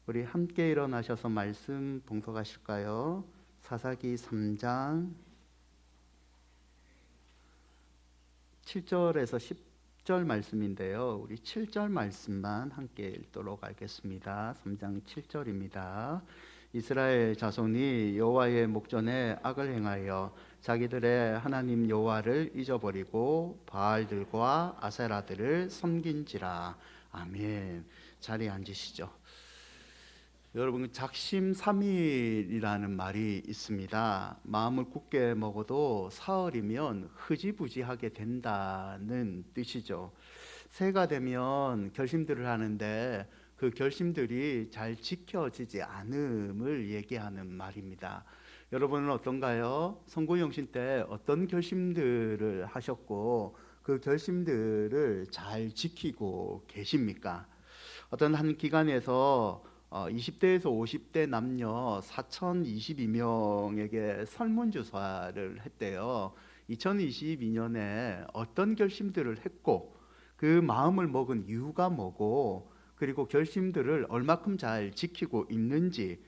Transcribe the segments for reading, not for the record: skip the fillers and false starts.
우리 함께 일어나셔서 말씀 봉독하실까요? 사사기 3장 7절에서 10절 말씀인데요. 우리 7절 말씀만 함께 읽도록 하겠습니다. 3장 7절입니다. 이스라엘 자손이 여호와의 목전에 악을 행하여 자기들의 하나님 여호와를 잊어버리고 바알들과 아세라들을 섬긴지라. 아멘. 자리에 앉으시죠. 여러분, 작심삼일이라는 말이 있습니다. 마음을 굳게 먹어도 사흘이면 흐지부지하게 된다는 뜻이죠. 새해가 되면 결심들을 하는데 그 결심들이 잘 지켜지지 않음을 얘기하는 말입니다. 여러분은 어떤가요? 선거용신 때 어떤 결심들을 하셨고 그 결심들을 잘 지키고 계십니까? 어떤 한 기관에서 20대에서 50대 남녀 4,022명에게 설문조사를 했대요. 2022년에 어떤 결심들을 했고 그 마음을 먹은 이유가 뭐고, 그리고 결심들을 얼마큼 잘 지키고 있는지,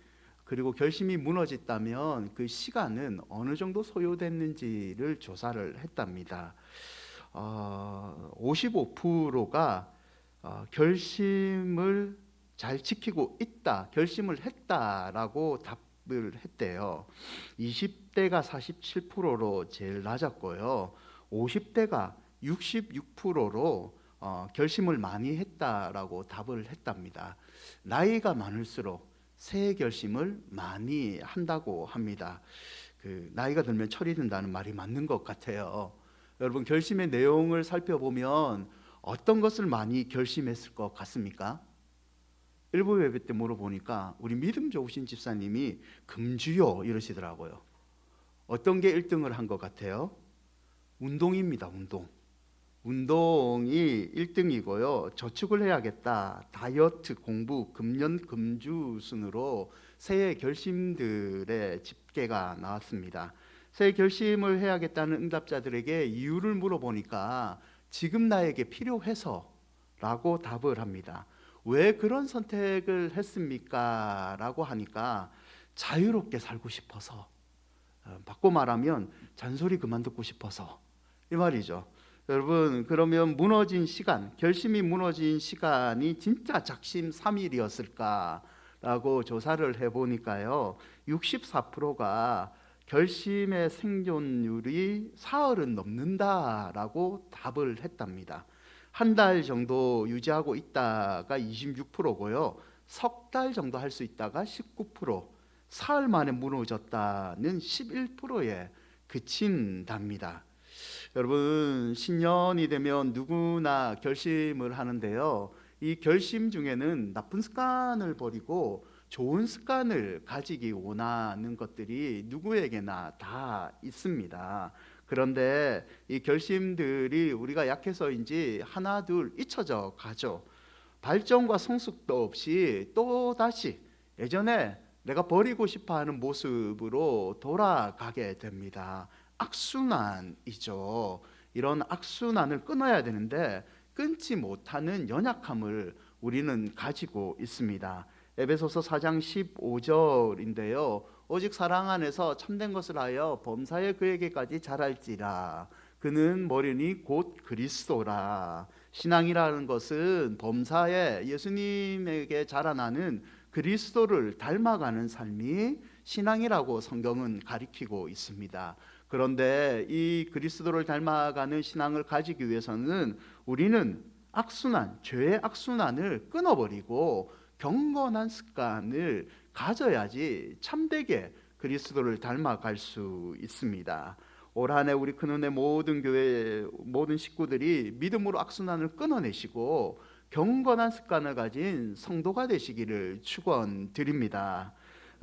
그리고 결심이 무너졌다면 그 시간은 어느 정도 소요됐는지를 조사를 했답니다. 55%가 결심을 잘 지키고 있다, 결심을 했다라고 답을 했대요. 20대가 47%로 제일 낮았고요. 50대가 66%로 결심을 많이 했다라고 답을 했답니다. 나이가 많을수록 새 결심을 많이 한다고 합니다. 나이가 들면 철이 든다는 말이 맞는 것 같아요. 여러분, 결심의 내용을 살펴보면 어떤 것을 많이 결심했을 것 같습니까? 일부 예배 때 물어보니까 우리 믿음 좋으신 집사님이 금주요 이러시더라고요. 어떤 게 1등을 한 것 같아요? 운동입니다. 운동이 1등이고요. 저축을 해야겠다, 다이어트, 공부, 금연, 금주 순으로 새해 결심들의 집계가 나왔습니다. 새해 결심을 해야겠다는 응답자들에게 이유를 물어보니까 지금 나에게 필요해서 라고 답을 합니다. 왜 그런 선택을 했습니까? 라고 하니까 자유롭게 살고 싶어서, 바꿔 말하면 잔소리 그만 듣고 싶어서, 이 말이죠. 여러분, 그러면 무너진 시간, 결심이 무너진 시간이 진짜 작심삼일이었을까라고 조사를 해보니까요, 64%가 결심의 생존율이 사흘은 넘는다라고 답을 했답니다. 한 달 정도 유지하고 있다가 26%고요. 석 달 정도 할 수 있다가 19%, 사흘 만에 무너졌다는 11%에 그친답니다. 여러분, 신년이 되면 누구나 결심을 하는데요, 이 결심 중에는 나쁜 습관을 버리고 좋은 습관을 가지기 원하는 것들이 누구에게나 다 있습니다. 그런데 이 결심들이 우리가 약해서인지 하나 둘 잊혀져 가죠. 발전과 성숙도 없이 또다시 예전에 내가 버리고 싶어하는 모습으로 돌아가게 됩니다. 악순환이죠. 이런 악순환을 끊어야 되는데 끊지 못하는 연약함을 우리는 가지고 있습니다. 에베소서 4장 15절인데요. 오직 사랑 안에서 참된 것을 하여 범사에 그에게까지 자랄지라. 그는 머리니 곧 그리스도라. 신앙이라는 것은 범사에 예수님에게 자라나는 그리스도를 닮아가는 삶이 신앙이라고 성경은 가리키고 있습니다. 그런데 이 그리스도를 닮아가는 신앙을 가지기 위해서는 우리는 악순환, 죄의 악순환을 끊어버리고 경건한 습관을 가져야지 참되게 그리스도를 닮아갈 수 있습니다. 올 한 해 우리 큰은혜 모든 교회 모든 식구들이 믿음으로 악순환을 끊어내시고 경건한 습관을 가진 성도가 되시기를 축원드립니다.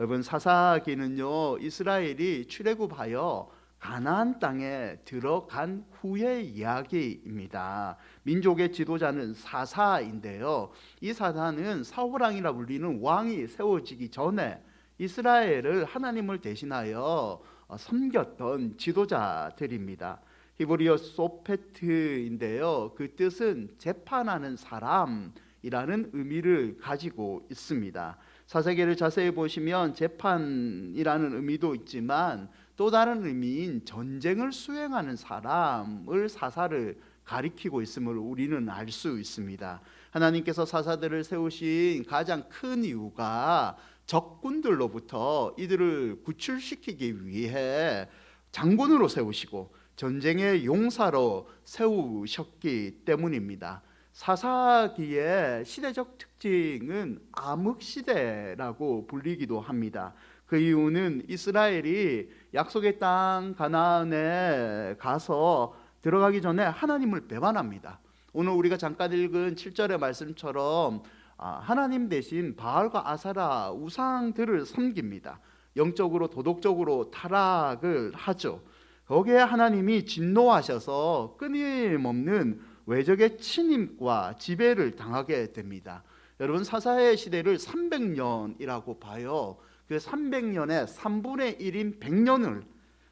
여러분, 사사기는요, 이스라엘이 출애굽하여 가나안 땅에 들어간 후의 이야기입니다. 민족의 지도자는 사사인데요, 이 사사는 사울왕이라 불리는 왕이 세워지기 전에 이스라엘을 하나님을 대신하여 섬겼던 지도자들입니다. 히브리어 소페트인데요, 그 뜻은 재판하는 사람이라는 이라는 의미를 가지고 있습니다. 사사기를 자세히 보시면 재판이라는 의미도 있지만 또 다른 의미인 전쟁을 수행하는 사람을 사사를 가리키고 있음을 우리는 알 수 있습니다. 하나님께서 사사들을 세우신 가장 큰 이유가 적군들로부터 이들을 구출시키기 위해 장군으로 세우시고 전쟁의 용사로 세우셨기 때문입니다. 사사기의 시대적 특징은 암흑시대라고 불리기도 합니다. 그 이유는 이스라엘이 약속의 땅 가나안에 가서 들어가기 전에 하나님을 배반합니다. 오늘 우리가 잠깐 읽은 7절의 말씀처럼 하나님 대신 바알과 아세라 우상들을 섬깁니다. 영적으로 도덕적으로 타락을 하죠. 거기에 하나님이 진노하셔서 끊임없는 외적의 침입과 지배를 당하게 됩니다. 여러분, 사사의 시대를 300년이라고 봐요. 그 300년의 3분의 1인 100년을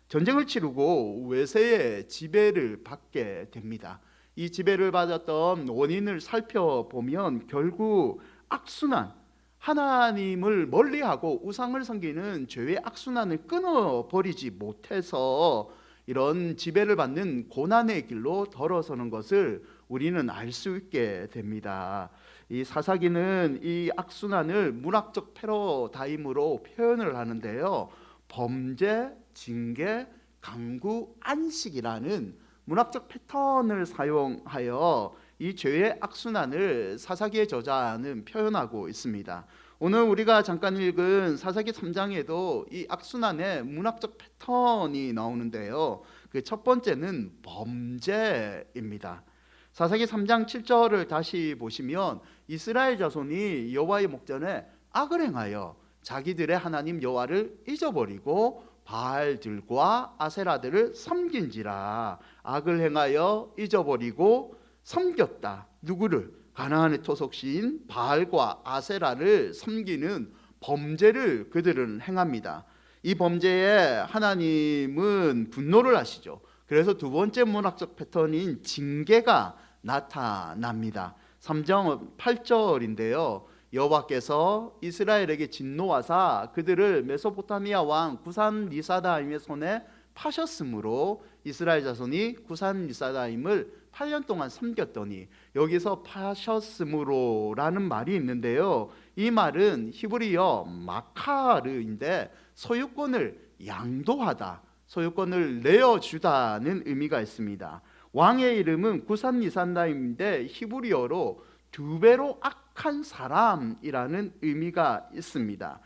전쟁을 치르고 외세의 지배를 받게 됩니다. 이 지배를 받았던 원인을 살펴보면 결국 악순환, 하나님을 멀리하고 우상을 섬기는 죄의 악순환을 끊어버리지 못해서 이런 지배를 받는 고난의 길로 걸어서는 것을 우리는 알 수 있게 됩니다. 이 사사기는 이 악순환을 문학적 패러다임으로 표현을 하는데요, 범죄, 징계, 강구, 안식이라는 문학적 패턴을 사용하여 이 죄의 악순환을 사사기의 저자는 표현하고 있습니다. 오늘 우리가 잠깐 읽은 사사기 3장에도 이 악순환의 문학적 패턴이 나오는데요, 그 첫 번째는 범죄입니다. 사사기 3장 7절을 다시 보시면 이스라엘 자손이 여호와의 목전에 악을 행하여 자기들의 하나님 여호와를 잊어버리고 바알들과 아세라들을 섬긴지라. 악을 행하여 잊어버리고 섬겼다. 누구를? 가나안의 토속시인 바알과 아세라를 섬기는 범죄를 그들은 행합니다. 이 범죄에 하나님은 분노를 하시죠. 그래서 두 번째 문학적 패턴인 징계가 나타납니다. 3장 8절인데요, 여호와께서 이스라엘에게 진노하사 그들을 메소포타미아 왕 구산 리사다임의 손에 파셨으므로 이스라엘 자손이 구산 리사다임을 8년 동안 섬겼더니, 여기서 파셨으므로라는 말이 있는데요, 이 말은 히브리어 마카르인데 소유권을 양도하다, 소유권을 내어주다는 의미가 있습니다. 왕의 이름은 구산 리사다임인데 히브리어로 두 배로 악한 사람이라는 의미가 있습니다.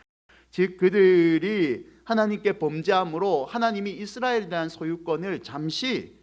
즉 그들이 하나님께 범죄함으로 하나님이 이스라엘에 대한 소유권을 잠시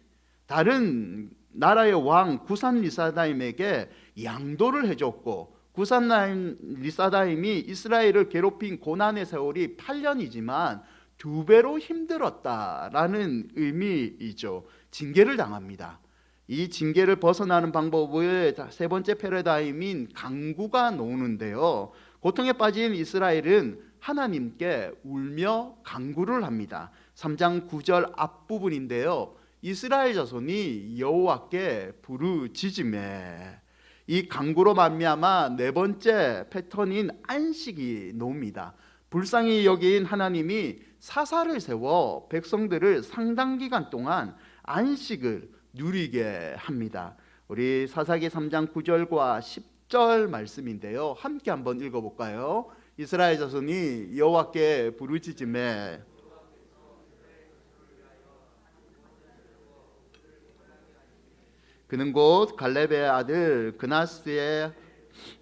다른 나라의 왕 구산 리사다임에게 양도를 해줬고, 구산 리사다임이 이스라엘을 괴롭힌 고난의 세월이 8년이지만 두 배로 힘들었다라는 의미이죠. 징계를 당합니다. 이 징계를 벗어나는 방법을 세 번째 패러다임인 강구가 나오는데요, 고통에 빠진 이스라엘은 하나님께 울며 강구를 합니다. 3장 9절 앞부분인데요, 이스라엘 자손이 여호와께 부르짖으매, 이 강구로 말미암아 네 번째 패턴인 안식이 나옵니다. 불쌍히 여긴 하나님이 사사를 세워 백성들을 상당 기간 동안 안식을 누리게 합니다. 우리 사사기 3장 9절과 10절 말씀인데요, 함께 한번 읽어볼까요? 이스라엘 자손이 여호와께 부르짖으매 그는 곧 갈렙의 아들 그나스의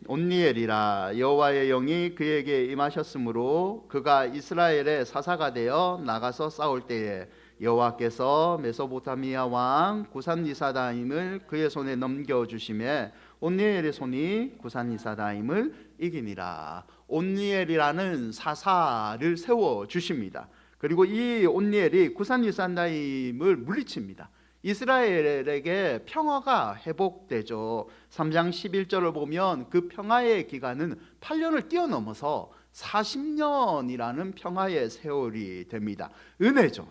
온니엘이라. 여호와의 영이 그에게 임하셨으므로 그가 이스라엘의 사사가 되어 나가서 싸울 때에 여호와께서 메소포타미아 왕 구산 리사다임을 그의 손에 넘겨주심에 온니엘의 손이 구산 리사다임을 이기니라. 온니엘이라는 사사를 세워주십니다. 그리고 이 온니엘이 구산 리사다임을 물리칩니다. 이스라엘에게 평화가 회복되죠. 3장 11절을 보면 그 평화의 기간은 8년을 뛰어넘어서 40년이라는 평화의 세월이 됩니다. 은혜죠.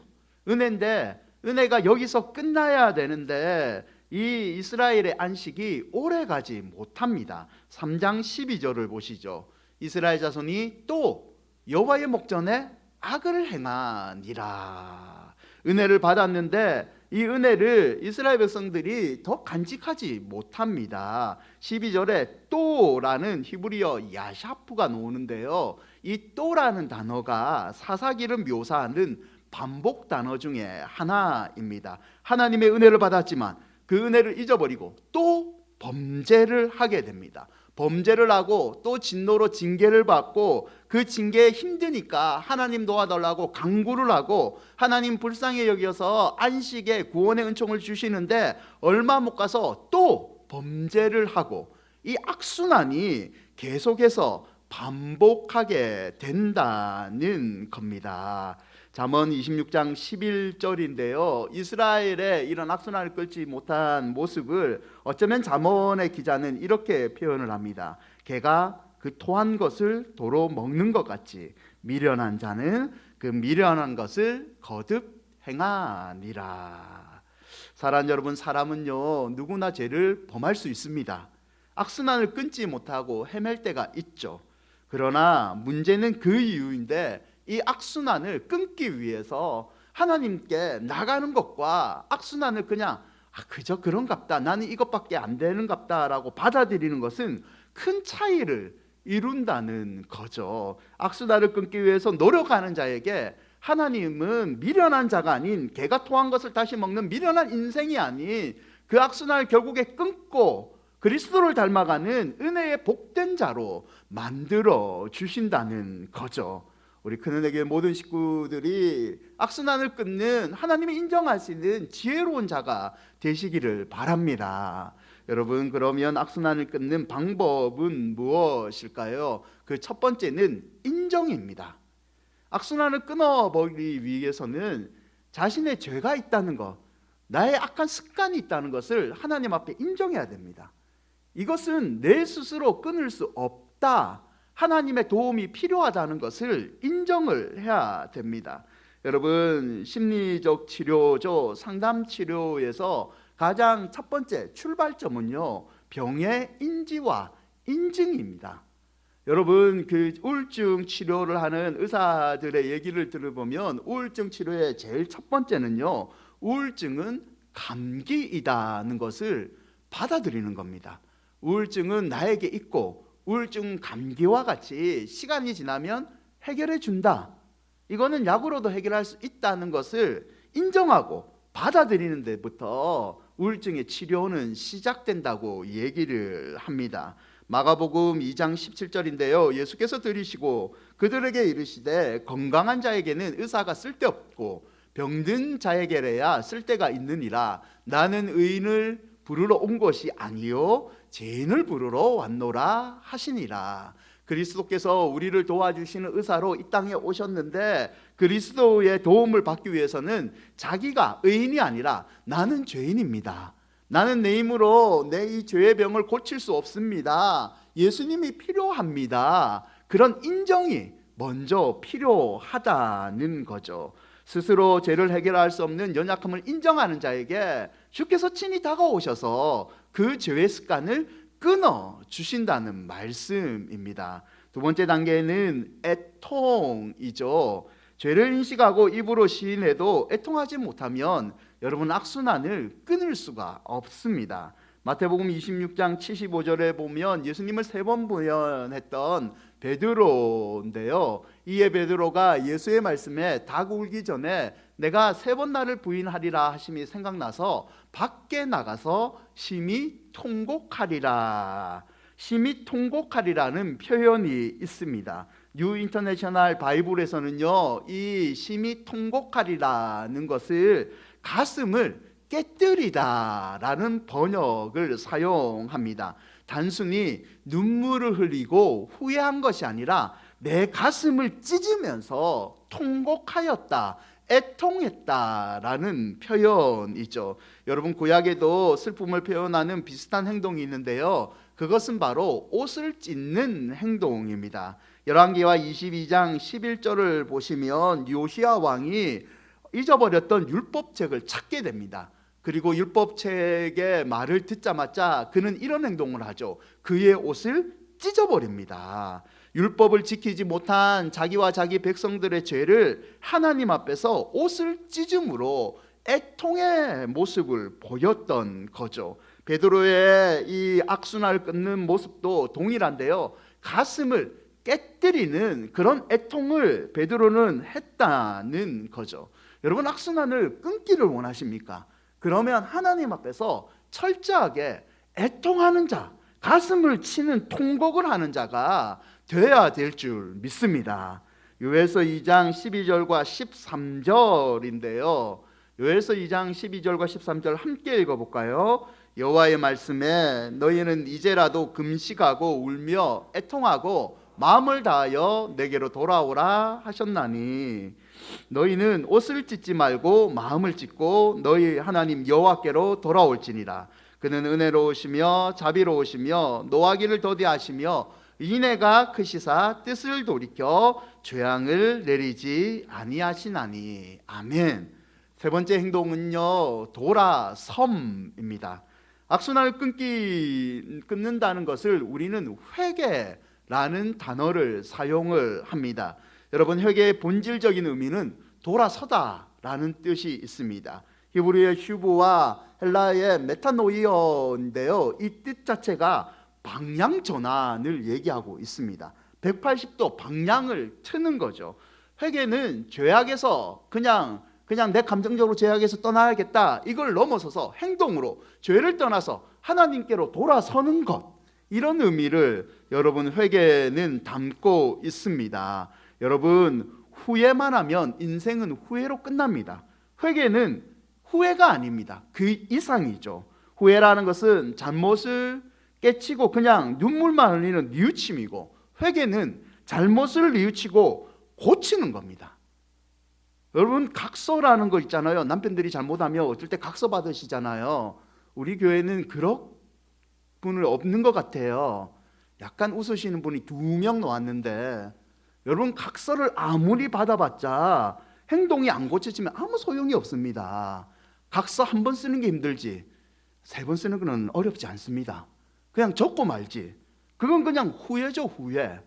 은혜인데 은혜가 여기서 끝나야 되는데 이 이스라엘의 안식이 오래가지 못합니다. 3장 12절을 보시죠. 이스라엘 자손이 또 여호와의 목전에 악을 행하니라. 은혜를 받았는데 이 은혜를 이스라엘 백성들이 더 간직하지 못합니다. 12절에 또라는 히브리어 야샤프가 나오는데요, 이 또라는 단어가 사사기를 묘사하는 반복 단어 중에 하나입니다. 하나님의 은혜를 받았지만 그 은혜를 잊어버리고 또 범죄를 하게 됩니다. 범죄를 하고 또 진노로 징계를 받고 그 징계에 힘드니까 하나님 도와달라고 간구를 하고 하나님 불쌍히 여겨서 안식에 구원의 은총을 주시는데 얼마 못 가서 또 범죄를 하고 이 악순환이 계속해서 반복하게 된다는 겁니다. 잠언 26장 11절인데요. 이스라엘의 이런 악순환을 끊지 못한 모습을 어쩌면 잠언의 기자는 이렇게 표현을 합니다. 개가 그 토한 것을 도로 먹는 것 같이 미련한 자는 그 미련한 것을 거듭 행하니라. 사랑하는 여러분, 사람은요 누구나 죄를 범할 수 있습니다. 악순환을 끊지 못하고 헤맬 때가 있죠. 그러나 문제는 그 이유인데 이 악순환을 끊기 위해서 하나님께 나가는 것과 악순환을 그냥 그저 그런갑다, 나는 이것밖에 안 되는갑다 라고 받아들이는 것은 큰 차이를 이룬다는 거죠. 악순환을 끊기 위해서 노력하는 자에게 하나님은 미련한 자가 아닌 개가 토한 것을 다시 먹는 미련한 인생이 아닌 그 악순환을 결국에 끊고 그리스도를 닮아가는 은혜의 복된 자로 만들어 주신다는 거죠. 우리 큰은혜교회 모든 식구들이 악순환을 끊는 하나님이 인정하시는 지혜로운 자가 되시기를 바랍니다. 여러분, 그러면 악순환을 끊는 방법은 무엇일까요? 그 첫 번째는 인정입니다. 악순환을 끊어버리기 위해서는 자신의 죄가 있다는 것, 나의 악한 습관이 있다는 것을 하나님 앞에 인정해야 됩니다. 이것은 내 스스로 끊을 수 없다, 하나님의 도움이 필요하다는 것을 인정을 해야 됩니다. 여러분, 심리적 치료죠, 상담 치료에서 가장 첫 번째 출발점은요, 병의 인지와 인증입니다. 여러분, 그 우울증 치료를 하는 의사들의 얘기를 들어보면 우울증 치료의 제일 첫 번째는요, 우울증은 감기이다는 것을 받아들이는 겁니다. 우울증은 나에게 있고 우울증 감기와 같이 시간이 지나면 해결해 준다, 이거는 약으로도 해결할 수 있다는 것을 인정하고 받아들이는 데부터 우울증의 치료는 시작된다고 얘기를 합니다. 마가복음 2장 17절인데요, 예수께서 들으시고 그들에게 이르시되 건강한 자에게는 의사가 쓸데없고 병든 자에게래야 쓸데가 있느니라. 나는 의인을 부르러 온 것이 아니요 죄인을 부르러 왔노라 하시니라. 그리스도께서 우리를 도와주시는 의사로 이 땅에 오셨는데 그리스도의 도움을 받기 위해서는 자기가 의인이 아니라 나는 죄인입니다, 나는 내 힘으로 내 이 죄의 병을 고칠 수 없습니다, 예수님이 필요합니다, 그런 인정이 먼저 필요하다는 거죠. 스스로 죄를 해결할 수 없는 연약함을 인정하는 자에게 주께서 친히 다가오셔서 그 죄의 습관을 끊어 주신다는 말씀입니다. 두 번째 단계는 애통이죠. 죄를 인식하고 입으로 시인해도 애통하지 못하면 여러분 악순환을 끊을 수가 없습니다. 마태복음 26장 75절에 보면 예수님을 3번 부인했던 베드로인데요, 이에 베드로가 예수의 말씀에 닭 울기 전에 내가 3번 나를 부인하리라 하심이 생각나서 밖에 나가서 심히 통곡하리라. 심히 통곡하리라는 표현이 있습니다. 뉴 인터내셔널 바이블에서는요, 이 심히 통곡하리라는 것을 가슴을 깨뜨리다라는 번역을 사용합니다. 단순히 눈물을 흘리고 후회한 것이 아니라 내 가슴을 찢으면서 통곡하였다, 애통했다라는 표현이죠. 여러분, 구약에도 슬픔을 표현하는 비슷한 행동이 있는데요, 그것은 바로 옷을 찢는 행동입니다. 열왕기와 22장 11절을 보시면 요시야 왕이 잊어버렸던 율법책을 찾게 됩니다. 그리고 율법책의 말을 듣자마자 그는 이런 행동을 하죠. 그의 옷을 찢어버립니다. 율법을 지키지 못한 자기와 자기 백성들의 죄를 하나님 앞에서 옷을 찢음으로 애통의 모습을 보였던 거죠. 베드로의 이 악순환을 끊는 모습도 동일한데요. 가슴을 깨뜨리는 그런 애통을 베드로는 했다는 거죠. 여러분, 악순환을 끊기를 원하십니까? 그러면 하나님 앞에서 철저하게 애통하는 자, 가슴을 치는 통곡을 하는 자가 되어야 될 줄 믿습니다. 요엘서 2장 12절과 13절인데요. 요엘서 2장 12절과 13절 함께 읽어볼까요? 여호와의 말씀에 너희는 이제라도 금식하고 울며 애통하고 마음을 다하여 내게로 돌아오라 하셨나니 너희는 옷을 찢지 말고 마음을 찢고 너희 하나님 여호와께로 돌아올지니라. 그는 은혜로우시며 자비로우시며 노하기를 더디하시며 인애가 크시사 뜻을 돌이켜 죄앙을 내리지 아니하시나니. 아멘. 세 번째 행동은요, 돌아섬입니다. 악순환을 끊는다는 것을 우리는 회개라는 단어를 사용을 합니다. 여러분, 회개의 본질적인 의미는 돌아서다라는 뜻이 있습니다. 히브리의 휴브와 헬라의 메타노이어인데요, 이 뜻 자체가 방향 전환을 얘기하고 있습니다. 180도 방향을 트는 거죠. 회개는 죄악에서 그냥 내 감정적으로 죄악에서 떠나야겠다, 이걸 넘어서서 행동으로 죄를 떠나서 하나님께로 돌아서는 것, 이런 의미를 여러분 회개는 담고 있습니다. 여러분, 후회만 하면 인생은 후회로 끝납니다. 회개는 후회가 아닙니다. 그 이상이죠. 후회라는 것은 잘못을 깨치고 그냥 눈물만 흘리는 뉘우침이고, 회개는 잘못을 뉘우치고 고치는 겁니다. 여러분, 각서라는 거 있잖아요. 남편들이 잘못하면 어쩔 때 각서 받으시잖아요. 우리 교회는 그런 분은 없는 것 같아요. 약간 웃으시는 분이 2명 나왔는데, 여러분, 각서를 아무리 받아봤자 행동이 안 고쳐지면 아무 소용이 없습니다. 각서 한 번 쓰는 게 힘들지 3번 쓰는 건 어렵지 않습니다. 그냥 적고 말지. 그건 그냥 후회죠, 후회.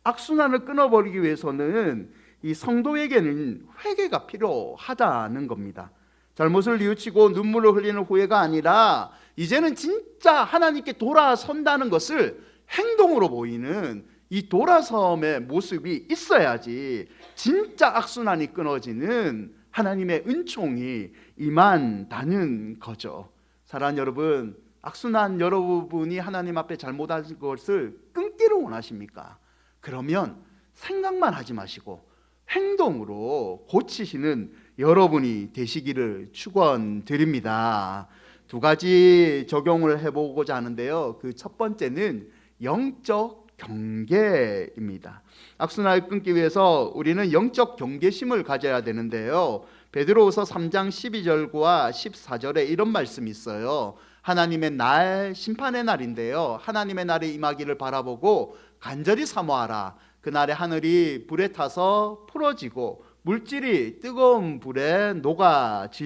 악순환을 끊어버리기 위해서는 이 성도에게는 회개가 필요하다는 겁니다. 잘못을 뉘우치고 눈물을 흘리는 후회가 아니라 이제는 진짜 하나님께 돌아선다는 것을 행동으로 보이는 이 돌아섬의 모습이 있어야지 진짜 악순환이 끊어지는 하나님의 은총이 임한다는 거죠. 사랑하는 여러분, 악순환 여러분이 하나님 앞에 잘못한 것을 끊기를 원하십니까? 그러면 생각만 하지 마시고 행동으로 고치시는 여러분이 되시기를 축원드립니다. 2가지 적용을 해보고자 하는데요. 그 첫 번째는 영적 경계입니다. 악순환을 끊기 위해서 우리는 영적 경계심을 가져야 되는데요. 베드로후서 3장 12절과 14절에 이런 말씀이 있어요. 하나님의 날, 심판의 날인데요, 하나님의 날이 임하기를 바라보고 간절히 사모하라. 그날에 하늘이 불에 타서 풀어지고 물질이 뜨거운 불에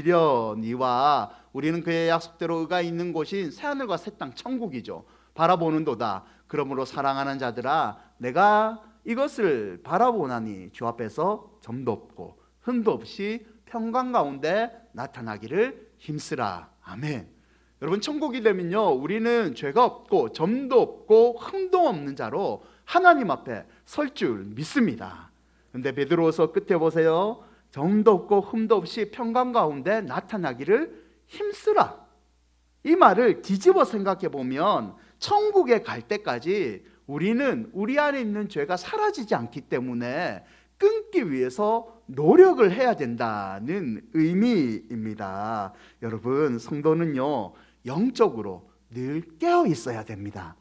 녹아지려니와. 우리는 그의 약속대로 의가 있는 곳인 새하늘과 새 땅, 천국이죠. 바라보는도다. 그러므로 사랑하는 자들아, 내가 이것을 바라보나니 주 앞에서 점도 없고 흠도 없이 평강 가운데 나타나기를 힘쓰라. 아멘. 여러분, 천국이 되면요, 우리는 죄가 없고 점도 없고 흠도 없는 자로 하나님 앞에 설 줄 믿습니다. 그런데 베드로후서 끝에 보세요. 점도 없고 흠도 없이 평강 가운데 나타나기를 힘쓰라. 이 말을 뒤집어 생각해 보면 천국에 갈 때까지 우리는 우리 안에 있는 죄가 사라지지 않기 때문에 끊기 위해서 노력을 해야 된다는 의미입니다. 여러분, 성도는요, 영적으로 늘 깨어 있어야 됩니다.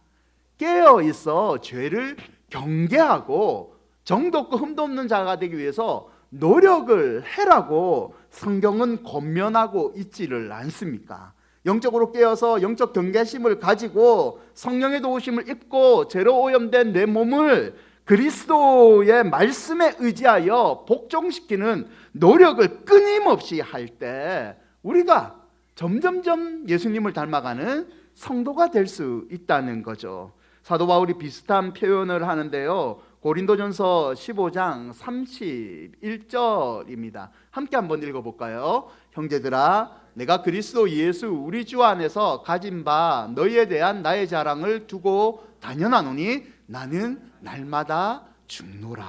깨어 있어 죄를 경계하고 정도 없고 흠도 없는 자가 되기 위해서 노력을 해라고 성경은 권면하고 있지를 않습니까? 영적으로 깨어서 영적 경계심을 가지고 성령의 도우심을 입고 죄로 오염된 내 몸을 그리스도의 말씀에 의지하여 복종시키는 노력을 끊임없이 할 때 우리가 점점점 예수님을 닮아가는 성도가 될 수 있다는 거죠. 사도 바울이 비슷한 표현을 하는데요. 고린도전서 15장 31절입니다. 함께 한번 읽어볼까요? 형제들아, 내가 그리스도 예수 우리 주 안에서 가진 바 너희에 대한 나의 자랑을 두고 당연하노니 나는 날마다 죽노라.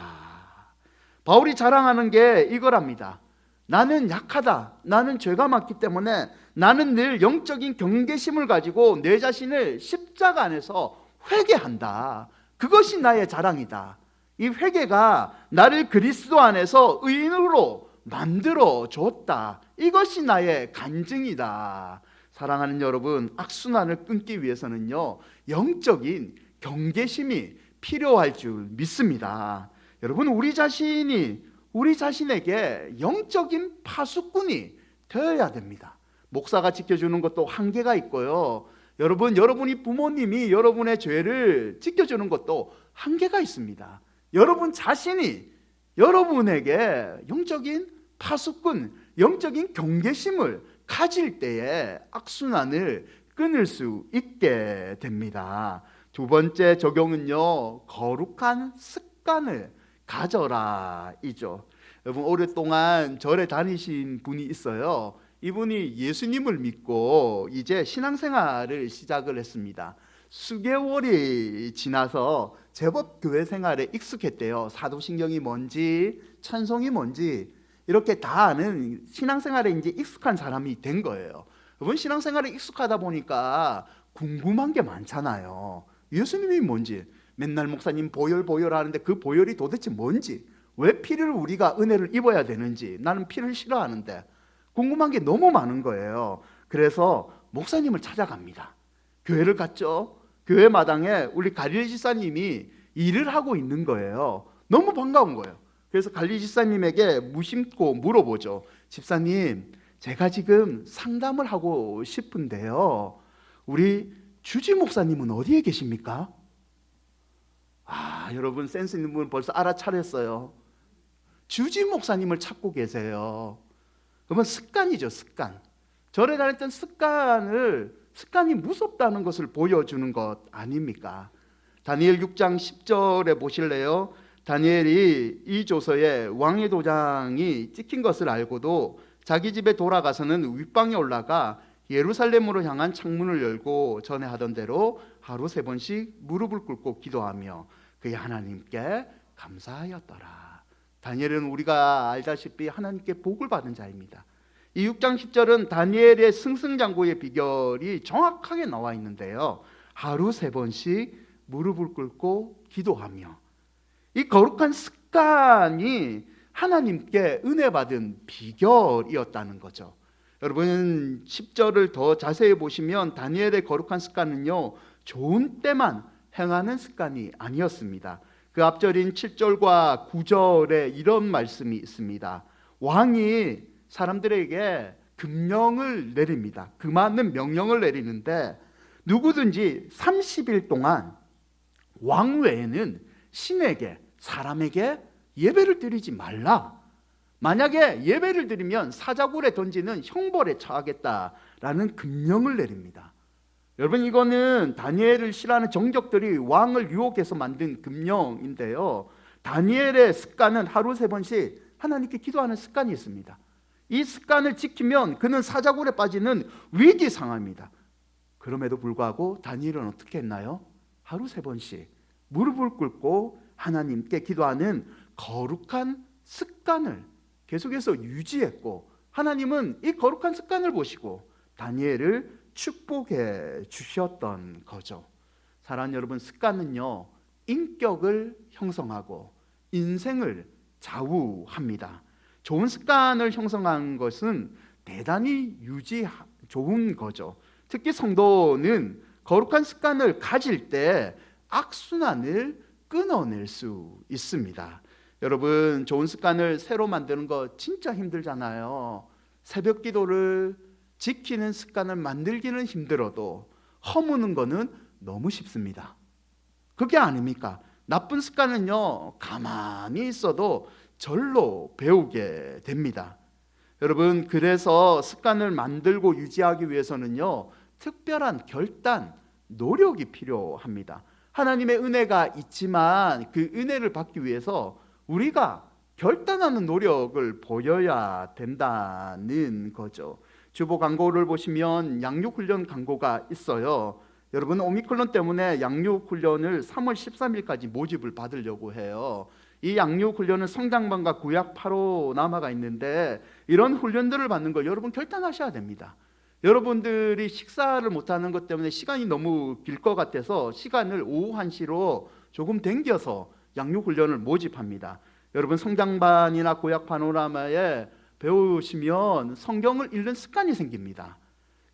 바울이 자랑하는 게 이거랍니다. 나는 약하다. 나는 죄가 많기 때문에 나는 늘 영적인 경계심을 가지고 내 자신을 십자가 안에서 회개한다. 그것이 나의 자랑이다. 이 회개가 나를 그리스도 안에서 의인으로 만들어 줬다. 이것이 나의 간증이다. 사랑하는 여러분, 악순환을 끊기 위해서는요, 영적인 경계심이 필요할 줄 믿습니다. 여러분, 우리 자신에게 영적인 파수꾼이 되어야 됩니다. 목사가 지켜주는 것도 한계가 있고요. 여러분이 부모님이 여러분의 죄를 지켜주는 것도 한계가 있습니다. 여러분 자신이 여러분에게 영적인 파수꾼, 영적인 경계심을 가질 때에 악순환을 끊을 수 있게 됩니다. 두 번째 적용은요, 거룩한 습관을 가져라 이죠. 여러분, 오랫동안 절에 다니신 분이 있어요. 이분이 예수님을 믿고 이제 신앙생활을 시작을 했습니다. 수개월이 지나서 제법 교회 생활에 익숙했대요. 사도신경이 뭔지, 찬송이 뭔지 이렇게 다 아는 신앙생활에 이제 익숙한 사람이 된 거예요. 여러분, 신앙생활에 익숙하다 보니까 궁금한 게 많잖아요. 예수님이 뭔지, 맨날 목사님 보혈 하는데 그 보혈이 도대체 뭔지, 왜 피를 우리가 은혜를 입어야 되는지, 나는 피를 싫어하는데 궁금한 게 너무 많은 거예요. 그래서 목사님을 찾아갑니다. 교회를 갔죠. 교회 마당에 우리 갈릴리 지사님이 일을 하고 있는 거예요. 너무 반가운 거예요. 그래서 갈릴리 지사님에게 무심코 물어보죠. 집사님, 제가 지금 상담을 하고 싶은데요, 우리 주지 목사님은 어디에 계십니까? 여러분, 센스 있는 분은 벌써 알아차렸어요. 주지 목사님을 찾고 계세요. 그러면 습관이죠, 습관. 절에 다닐 땐 습관이 무섭다는 것을 보여주는 것 아닙니까? 다니엘 6장 10절에 보실래요? 다니엘이 이 조서에 왕의 도장이 찍힌 것을 알고도 자기 집에 돌아가서는 윗방에 올라가 예루살렘으로 향한 창문을 열고 전에 하던 대로 하루 3번씩 무릎을 꿇고 기도하며 그의 하나님께 감사하였더라. 다니엘은 우리가 알다시피 하나님께 복을 받은 자입니다. 이 6장 10절은 다니엘의 승승장구의 비결이 정확하게 나와 있는데요, 하루 3번씩 무릎을 꿇고 기도하며, 이 거룩한 습관이 하나님께 은혜 받은 비결이었다는 거죠. 여러분, 10절을 더 자세히 보시면 다니엘의 거룩한 습관은요, 좋은 때만 행하는 습관이 아니었습니다. 그 앞절인 7절과 9절에 이런 말씀이 있습니다. 왕이 사람들에게 금령을 내립니다. 그 많은 명령을 내리는데 누구든지 30일 동안 왕 외에는 신에게, 사람에게 예배를 드리지 말라. 만약에 예배를 드리면 사자굴에 던지는 형벌에 처하겠다라는 금령을 내립니다. 여러분, 이거는 다니엘을 싫어하는 정적들이 왕을 유혹해서 만든 금령인데요, 다니엘의 습관은 하루 3번씩 하나님께 기도하는 습관이 있습니다. 이 습관을 지키면 그는 사자굴에 빠지는 위기 상황입니다. 그럼에도 불구하고 다니엘은 어떻게 했나요? 하루 3번씩 무릎을 꿇고 하나님께 기도하는 거룩한 습관을 계속해서 유지했고, 하나님은 이 거룩한 습관을 보시고 다니엘을 축복해 주셨던 거죠. 사랑하는 여러분, 습관은요, 인격을 형성하고 인생을 좌우합니다. 좋은 습관을 형성한 것은 대단히 좋은 거죠. 특히 성도는 거룩한 습관을 가질 때 악순환을 끊어낼 수 있습니다. 여러분, 좋은 습관을 새로 만드는 거 진짜 힘들잖아요. 새벽 기도를 지키는 습관을 만들기는 힘들어도 허무는 거는 너무 쉽습니다. 그게 아닙니까? 나쁜 습관은요, 가만히 있어도 절로 배우게 됩니다. 여러분, 그래서 습관을 만들고 유지하기 위해서는요, 특별한 결단, 노력이 필요합니다. 하나님의 은혜가 있지만 그 은혜를 받기 위해서 우리가 결단하는 노력을 보여야 된다는 거죠. 주보 광고를 보시면 양육훈련 광고가 있어요. 여러분, 오미크론 때문에 양육훈련을 3월 13일까지 모집을 받으려고 해요. 이 양육훈련은 성장반과 구약 8호 남아가 있는데 이런 훈련들을 받는 걸 여러분 결단하셔야 됩니다. 여러분들이 식사를 못하는 것 때문에 시간이 너무 길 것 같아서 시간을 오후 1시로 조금 당겨서 양육훈련을 모집합니다. 여러분, 성장반이나 구약 파노라마에 배우시면 성경을 읽는 습관이 생깁니다.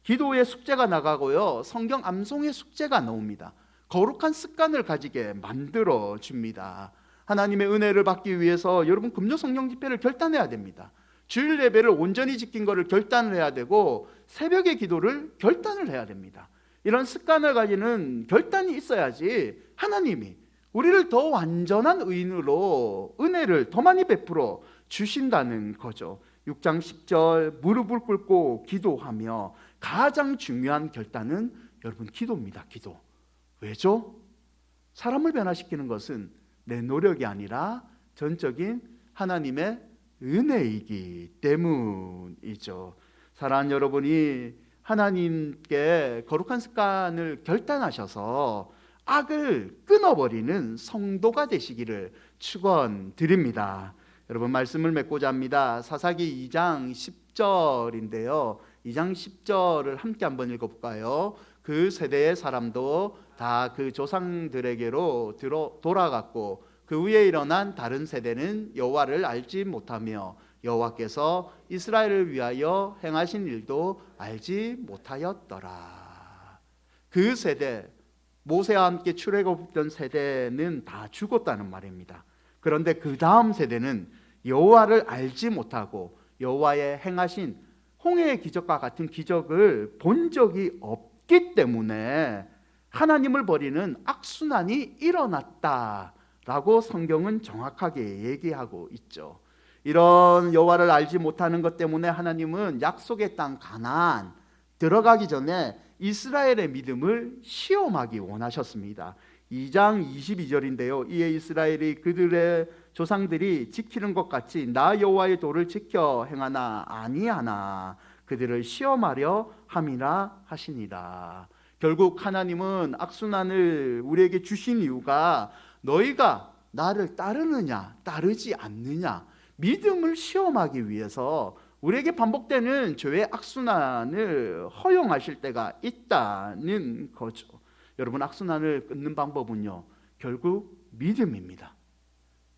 기도의 숙제가 나가고요, 성경 암송의 숙제가 나옵니다. 거룩한 습관을 가지게 만들어 줍니다. 하나님의 은혜를 받기 위해서 여러분, 금요 성령 집회를 결단해야 됩니다. 주일 예배를 온전히 지킨 것을 결단을 해야 되고 새벽의 기도를 결단을 해야 됩니다. 이런 습관을 가지는 결단이 있어야지 하나님이 우리를 더 완전한 의인으로 은혜를 더 많이 베풀어 주신다는 거죠. 6장 10절 무릎을 꿇고 기도하며 가장 중요한 결단은 여러분 기도입니다. 기도. 왜죠? 사람을 변화시키는 것은 내 노력이 아니라 전적인 하나님의 은혜이기 때문이죠. 사랑하는 여러분이 하나님께 거룩한 습관을 결단하셔서 악을 끊어버리는 성도가 되시기를 축원드립니다. 여러분, 말씀을 맺고자 합니다. 사사기 2장 10절인데요 2장 10절을 함께 한번 읽어볼까요? 그 세대의 사람도 다 그 조상들에게로 돌아갔고 그 후에 일어난 다른 세대는 여호와를 알지 못하며 여호와께서 이스라엘을 위하여 행하신 일도 알지 못하였더라. 그 세대, 모세와 함께 출애굽했던 세대는 다 죽었다는 말입니다. 그런데 그 다음 세대는 여호와를 알지 못하고 여호와의 행하신 홍해의 기적과 같은 기적을 본 적이 없기 때문에 하나님을 버리는 악순환이 일어났다라고 성경은 정확하게 얘기하고 있죠. 이런 여호와를 알지 못하는 것 때문에 하나님은 약속의 땅 가나안 들어가기 전에 이스라엘의 믿음을 시험하기 원하셨습니다. 2장 22절인데요 이에 이스라엘이 그들의 조상들이 지키는 것 같이 나 여호와의 도를 지켜 행하나 아니하나 그들을 시험하려 함이라 하시니라. 결국 하나님은 악순환을 우리에게 주신 이유가 너희가 나를 따르느냐 따르지 않느냐 믿음을 시험하기 위해서 우리에게 반복되는 죄의 악순환을 허용하실 때가 있다는 거죠. 여러분, 악순환을 끊는 방법은요 결국 믿음입니다.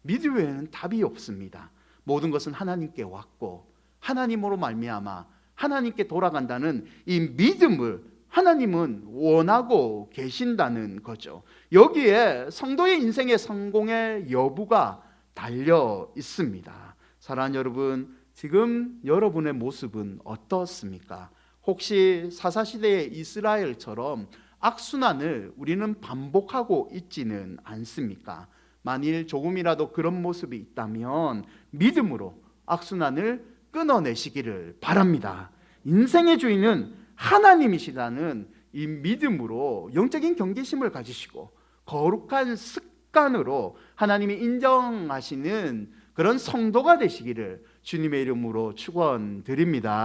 믿음 외에는 답이 없습니다. 모든 것은 하나님께 왔고 하나님으로 말미암아 하나님께 돌아간다는 이 믿음을 하나님은 원하고 계신다는 거죠. 여기에 성도의 인생의 성공의 여부가 달려 있습니다. 사랑하는 여러분, 지금 여러분의 모습은 어떻습니까? 혹시 사사시대의 이스라엘처럼 악순환을 우리는 반복하고 있지는 않습니까? 만일 조금이라도 그런 모습이 있다면 믿음으로 악순환을 끊어내시기를 바랍니다. 인생의 주인은 하나님이시라는 이 믿음으로 영적인 경계심을 가지시고 거룩한 습관으로 하나님이 인정하시는 그런 성도가 되시기를 주님의 이름으로 축원드립니다.